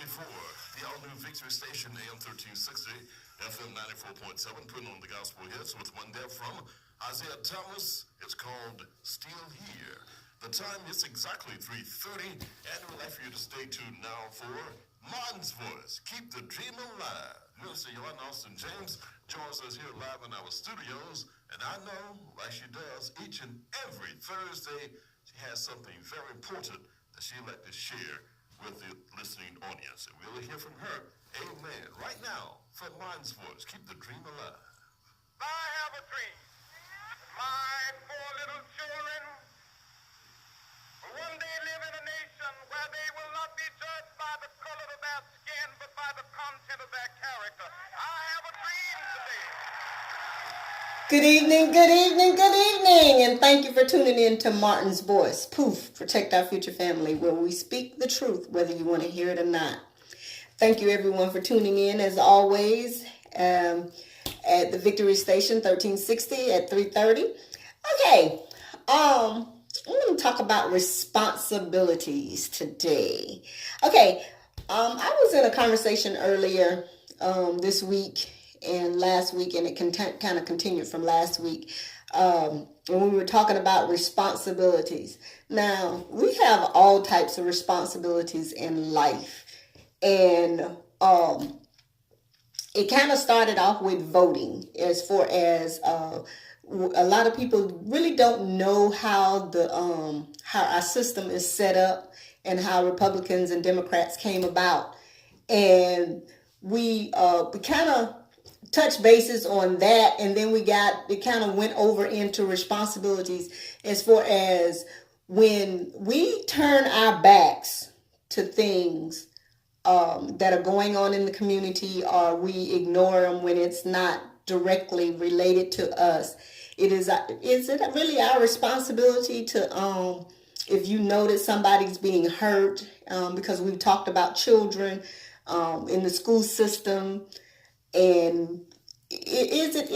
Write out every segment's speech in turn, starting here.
before. The all-new Victory Station, AM 1360, FM 94.7, putting on the gospel hits with one there from Isaiah Thomas. It's called Still Here. The time is exactly 3:30, and we'd like for you to stay tuned now for Martin's Voice. Keep the dream alive. Minister Yolanda Austin James joins us here live in our studios, and I know, like she does each and every Thursday, she has something very important that she'd like to share with the listening audience. And we'll hear from her. Amen. Right now, from Martin's Voice, keep the dream alive. I have a dream. My four little children will one day live in a nation where they will not be judged by the color of their skin, but by the content of their character. I have a dream today. Good evening, good evening, good evening, and thank you for tuning in to Martin's Voice. Poof, protect our future family, where we speak the truth, whether you want to hear it or not. Thank you, everyone, for tuning in, as always, at the Victory Station, 1360 at 3:30. Okay, I'm going to talk about responsibilities today. Okay, I was in a conversation earlier this week and last week, and it kind of continued from last week when we were talking about responsibilities. Now, we have all types of responsibilities in life, and it kind of started off with voting, as far as a lot of people really don't know how our system is set up and how Republicans and Democrats came about, and we kind of touch bases on that, and then it kind of went over into responsibilities, as far as when we turn our backs to things that are going on in the community, or we ignore them when it's not directly related to us. Is it really our responsibility to, if you notice somebody's being hurt, because we've talked about children in the school system, and is it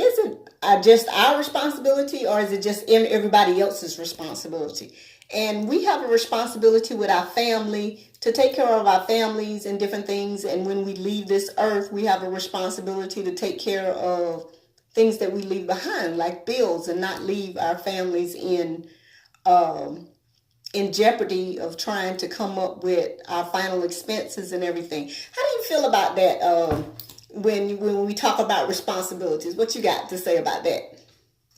just our responsibility, or is it just everybody else's responsibility? And we have a responsibility with our family to take care of our families and different things. And when we leave this earth, we have a responsibility to take care of things that we leave behind, like bills, and not leave our families in jeopardy of trying to come up with our final expenses and everything. How do you feel about that? When we talk about responsibilities, what you got to say about that?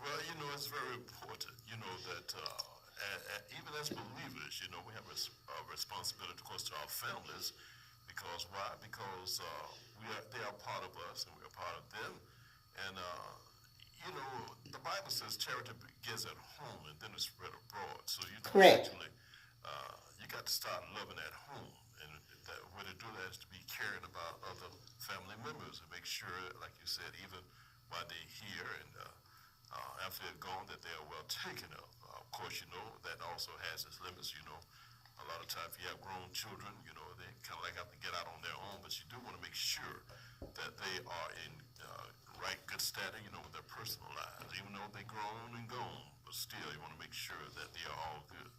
Well, it's very important, that even as believers, we have a responsibility, of course, to our families. Because why? Because they are part of us, and we're part of them. And, the Bible says charity begins at home, and then it's spread abroad. So, Correct. Actually, you got to start loving at home. And the way to do that is to be caring about other family members and make sure, like you said, even while they're here and after they're gone, that they are well taken of. Of course, that also has its limits. A lot of times if you have grown children, they kind of have to get out on their own, but you do want to make sure that they are in right good standing, with their personal lives, even though they're grown and gone, but still you want to make sure that they are all good.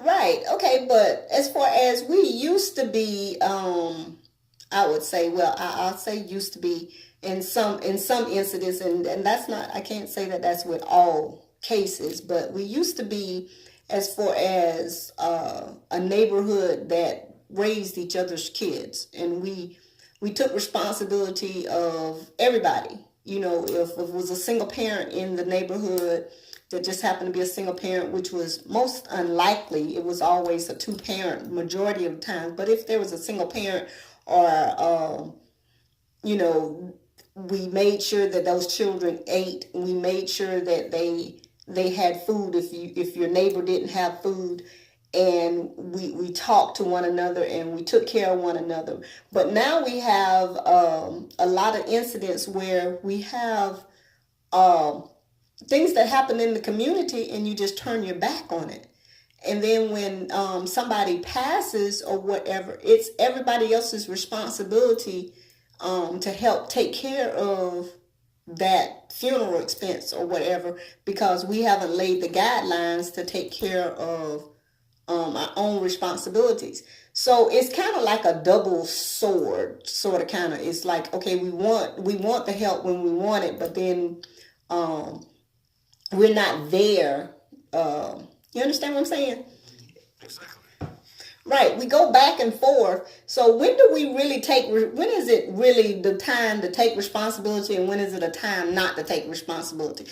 Right. Okay. But as far as we used to be, I would say, I'll say used to be in some incidents, and that's not, I can't say that that's with all cases, but we used to be, as far as a neighborhood that raised each other's kids, and we took responsibility of everybody. If it was a single parent in the neighborhood that just happened to be a single parent, which was most unlikely, it was always a two-parent majority of the time. But if there was a single parent, or we made sure that those children ate, and we made sure that they had food if your neighbor didn't have food, and we talked to one another and we took care of one another. But now we have a lot of incidents where we have things that happen in the community, and you just turn your back on it. And then when somebody passes or whatever, it's everybody else's responsibility to help take care of that funeral expense or whatever, because we haven't laid the guidelines to take care of our own responsibilities. So it's kind of like a double sword, sort of kind of. It's like, okay, we want the help when we want it, but then um, we're not there. You understand what I'm saying? Exactly. Right, we go back and forth. So when do we really when is it really the time to take responsibility and when is it a time not to take responsibility?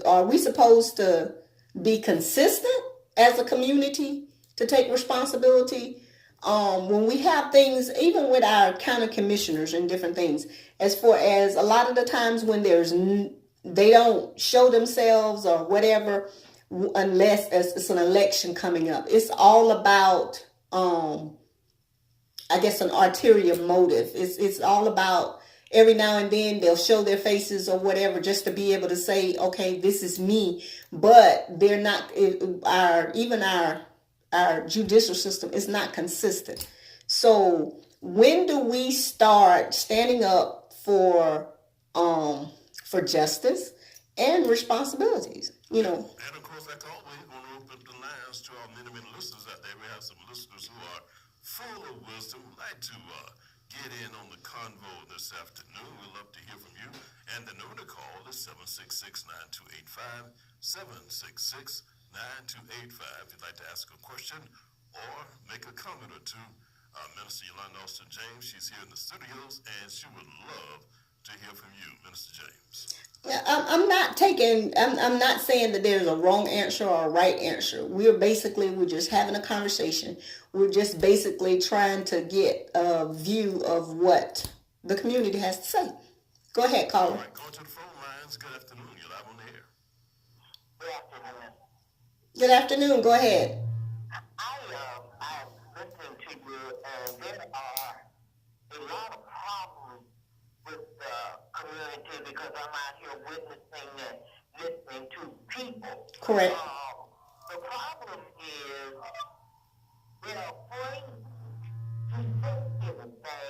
Are we supposed to be consistent as a community to take responsibility? When we have things, even with our county commissioners and different things, as far as a lot of the times when they don't show themselves or whatever, unless it's an election coming up. It's all about I guess an ulterior motive. It's all about every now and then they'll show their faces or whatever just to be able to say, okay, this is me. But they're not. Our judicial system is not consistent. So when do we start standing up for justice and responsibilities? And of course, like always, we're going to open the lines to our many, many listeners out there. We have some listeners who are full of wisdom, who like to get in on the convo this afternoon. We'd love to hear from you. And the number to call is 766-9285, 766-9285. If you'd like to ask a question or make a comment or two, Minister Yolanda Austin James, she's here in the studios, and she would love to hear from you, Minister James. I'm not saying that there's a wrong answer or a right answer. We're just having a conversation. We're just basically trying to get a view of what the community has to say. Go ahead, caller. All right, go to the phone lines. Good afternoon. You're live on the air. Good afternoon. Go ahead. I'm listening to you, and there are a lot of problems with the community because I'm out here witnessing and listening to people. Correct. The problem is they're afraid to say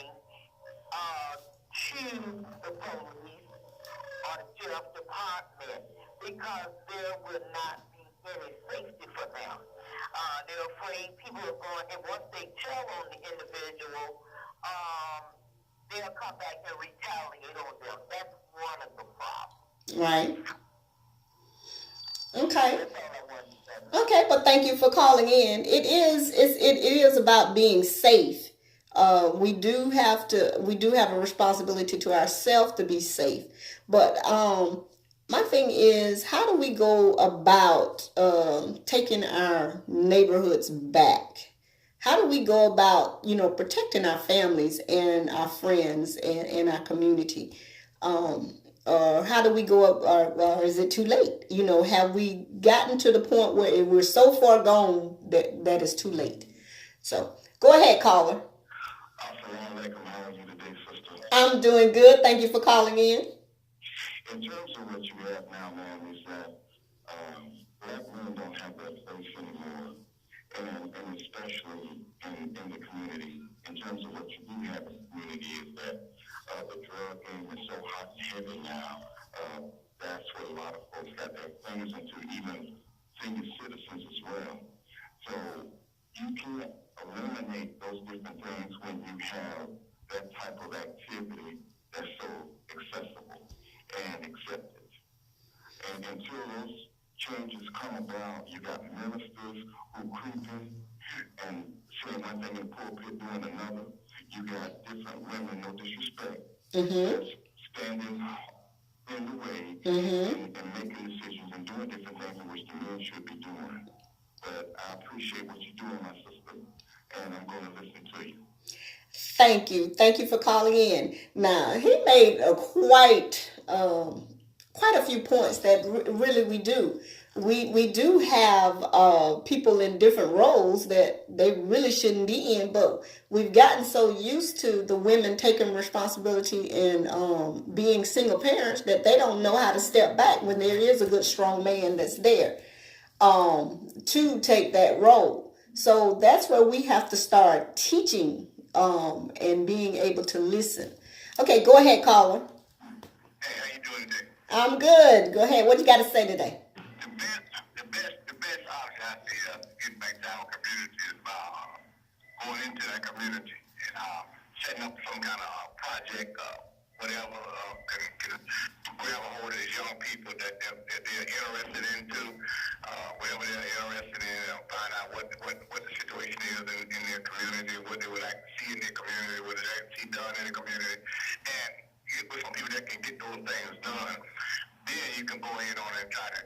anything to the police or the sheriff department because there will not be any safety for them. They're afraid people are going, and once they tell on the individual, they'll come back and retaliate on them. That's one of the problems. Right. Okay. That's all I wanted to say. Okay, but thank you for calling in. It is about being safe. We do have a responsibility to ourselves to be safe. But my thing is, how do we go about taking our neighborhoods back? How do we go about, protecting our families and our friends and our community? Or how do we go up, or is it too late? Have we gotten to the point where we're so far gone that it's too late? So go ahead, caller. Assalamu alaikum. How are you today, sister? I'm doing good. Thank you for calling in. In terms of what you have now, man, is that black men don't have that place anymore, and especially in the community. In terms of what you do have in the community is that the drug game is so hot and heavy now. That's what a lot of folks got their fingers into, even senior citizens as well. So you can't eliminate those different things when you have that type of activity that's so accessible and accepted. And until those changes come about, you got ministers who creeping and saying one thing in pulpit, doing another. You got different women, no disrespect, that's standing in the way and making decisions and doing different things in which the men should be doing. But I appreciate what you're doing, my sister, and I'm going to listen to you. Thank you. Thank you for calling in. Now, he made quite a few points that really we do. We do have people in different roles that they really shouldn't be in, but we've gotten so used to the women taking responsibility and being single parents that they don't know how to step back when there is a good, strong man that's there to take that role. So that's where we have to start teaching and being able to listen. Okay, go ahead, caller. Hey, how you doing today? I'm good. Go ahead. What you got to say today? The best option out there, getting back to our community, is into that community and setting up some kind of project, whatever, can grab a hold of these young people that they're interested into, whatever they're interested in, and find out what the situation is in their community, what they would like to see in their community, what they like to see done in the community, and with some people that can get those things done. Then you can go in on and try to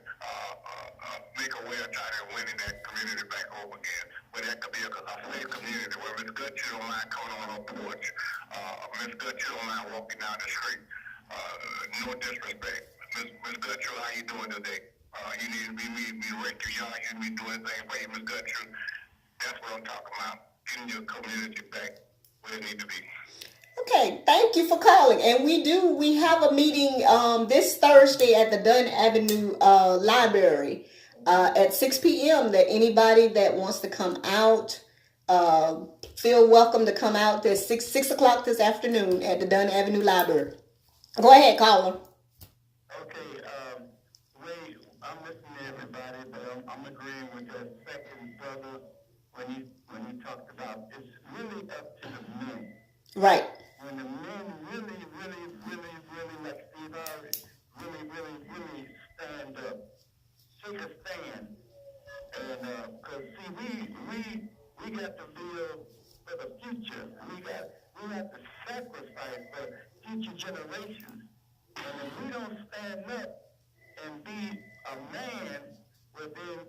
make a way of trying to win in that community back over again. But that could be a safe community where Miss Gutcher don't mind coming on her porch. Miss Gutcher don't mind walking down the street. No disrespect. Miss Gutcher, how you doing today? You need to be rake your yard. You need to be doing anything for you, Miss Gutcher. That's what I'm talking about. Getting your community back where it needs to be. Okay, thank you for calling. And we have a meeting this Thursday at the Dunn Avenue Library at 6 p.m. that anybody that wants to come out, feel welcome to come out. There's 6 o'clock this afternoon at the Dunn Avenue Library. Go ahead, caller. Okay, Ray, I'm listening to everybody, but I'm agreeing with the second brother when he talked about it's really up to the men. Right. When the men really, like Steve Harvey, really stand up, take a stand, and because see, we got to build for the future. We have to sacrifice for future generations, and if we don't stand up and be a man, well then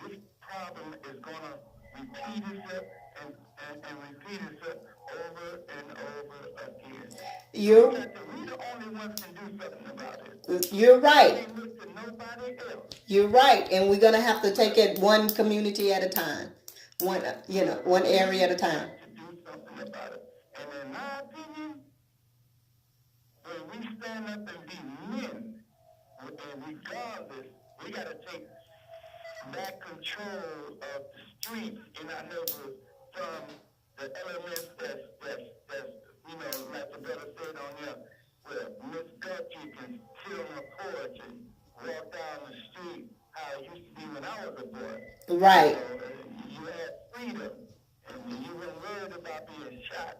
this problem is gonna repeat itself and repeat itself over and over again. You're We the only ones can do something about it. You're right. We can't look to nobody else. You're right. And we're gonna have to take it one community at a time. One area at a time. To do something about it. And in my opinion, when we stand up and be men, and regardless, we gotta take back control of the streets in our neighborhood from the elements that's like the brother said on there, where Miss Gutchy can sit on her porch and walk down the street how it used to be when I was a boy. Right. You had freedom, and you weren't worried about being shot.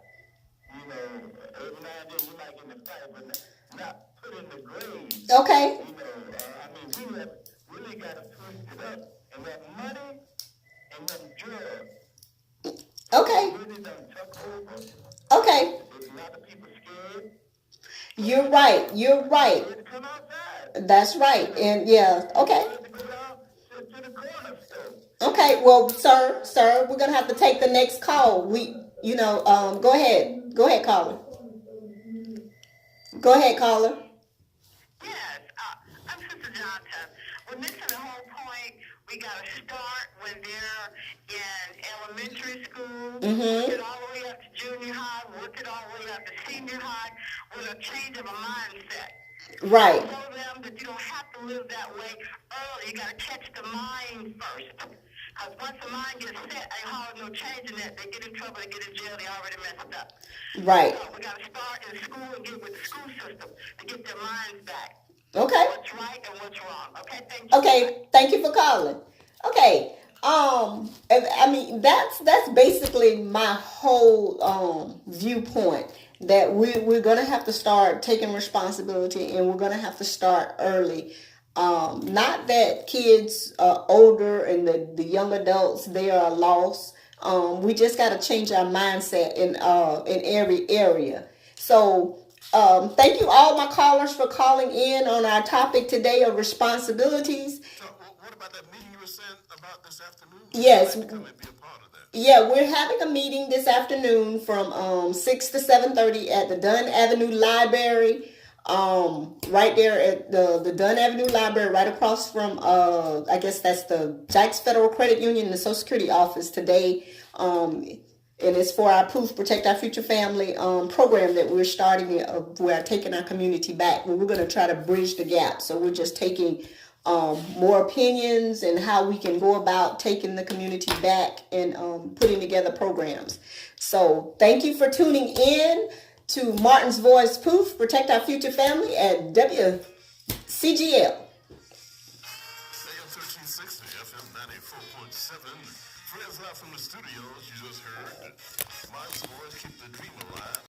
Every now and then you might get in a fight, but not put in the grave. Okay. We have really got to push it up, and that money and them drugs. Okay. Really done took over. Okay. There's a lot of people scared. You're right. You're right. Scared to come outside. That's right. And yeah. Okay. Scared to go down to the corner store. Okay. Well, sir, we're gonna have to take the next call. Go ahead. Go ahead, caller. Go ahead, caller. Yes, I'm Sister Johnson. Well, listen, the whole point, we got to start when they're in elementary school, work it all the way up to junior high, work it all the way up to senior high, with a change of a mindset. Right. Show them that you don't have to live that way early. You got to catch the mind first. Because once the mind gets set, ain't hard no changing that. They get in trouble, they get in jail, they already messed up. Right. So we got to start in school and get with the school system to get their minds back. Okay. What's right and what's wrong. Okay, thank you. Okay. Thank you for calling. Okay. That's basically my whole viewpoint, that we're gonna have to start taking responsibility, and we're gonna have to start early. Not that kids older and the young adults, they are lost. We just got to change our mindset in every area. So thank you all my callers for calling in on our topic today of responsibilities. So, what about that meeting you were saying about this afternoon? Yes. I'd like to come and be a part of that. Yeah, we're having a meeting this afternoon from 6 to 7:30 at the Dunn Avenue Library. Right there at the Dunn Avenue Library, right across from I guess that's the Jack's Federal Credit Union and the Social Security office today. And it's for our Proof Protect Our Future Family program that we're starting. We're taking our community back. We're going to try to bridge the gap. So we're just taking more opinions and how we can go about taking the community back and putting together programs. So thank you for tuning in to Martin's Voice Proof Protect Our Future Family at WCGL. AM 1360, FM 94.7, Friends, live from the studios, you just heard Miles Morris, Keep the Dream Alive.